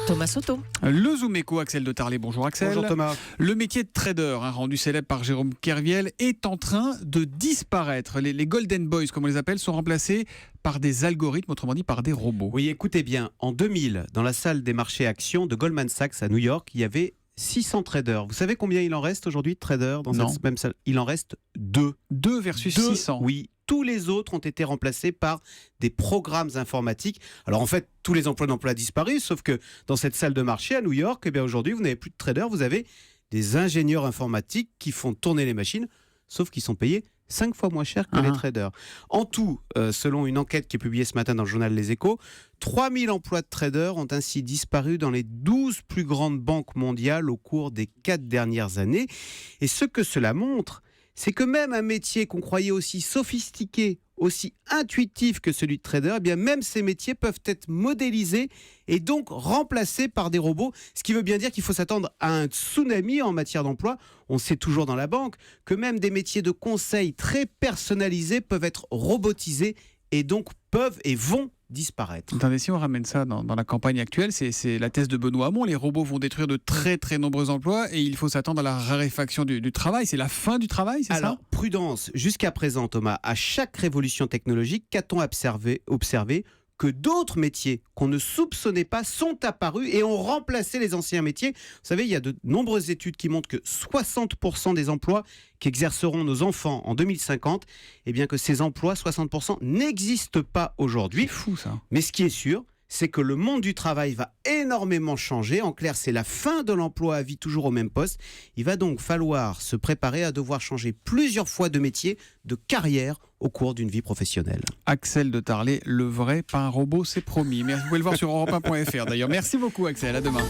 Thomas Soto. Le Zoom Echo, Axel de Tarlet. Bonjour Axel. Bonjour Thomas. Le métier de trader, rendu célèbre par Jérôme Kerviel, est en train de disparaître. Les Golden Boys, comme on les appelle, sont remplacés par des algorithmes, autrement dit par des robots. Oui, écoutez bien, en 2000, dans la salle des marchés actions de Goldman Sachs à New York, il y avait 600 traders. Vous savez combien il en reste aujourd'hui de traders dans cette même salle? Il en reste 2. 2 versus 600. Oui. Tous les autres ont été remplacés par des programmes informatiques. Alors en fait, tous les emplois d'emploi disparus, sauf que dans cette salle de marché à New York, eh bien aujourd'hui, vous n'avez plus de traders, vous avez des ingénieurs informatiques qui font tourner les machines, sauf qu'ils sont payés 5 fois moins cher que les traders. En tout, selon une enquête qui est publiée ce matin dans le journal Les Échos, 3000 emplois de traders ont ainsi disparu dans les 12 plus grandes banques mondiales au cours des 4 dernières années. Et ce que cela montre, c'est que même un métier qu'on croyait aussi sophistiqué, aussi intuitif que celui de trader, eh bien même ces métiers peuvent être modélisés et donc remplacés par des robots, ce qui veut bien dire qu'il faut s'attendre à un tsunami en matière d'emploi. On sait toujours dans la banque que même des métiers de conseil très personnalisés peuvent être robotisés et donc peuvent et vont disparaître. Attendez, si on ramène ça dans la campagne actuelle, c'est la thèse de Benoît Hamon, les robots vont détruire de très très nombreux emplois et il faut s'attendre à la raréfaction du travail. C'est la fin du travail, c'est ça? Alors, prudence, jusqu'à présent Thomas, à chaque révolution technologique, qu'a-t-on observé que d'autres métiers qu'on ne soupçonnait pas sont apparus et ont remplacé les anciens métiers. Vous savez, il y a de nombreuses études qui montrent que 60% des emplois qu'exerceront nos enfants en 2050, eh bien que ces emplois, 60%, n'existent pas aujourd'hui. C'est fou ça. Mais ce qui est sûr, c'est que le monde du travail va énormément changer. En clair, c'est la fin de l'emploi à vie toujours au même poste. Il va donc falloir se préparer à devoir changer plusieurs fois de métier, de carrière au cours d'une vie professionnelle. Axel de Tarlet, le vrai, pas un robot, c'est promis. Mais vous pouvez le voir sur europe1.fr d'ailleurs. Merci beaucoup Axel, à demain.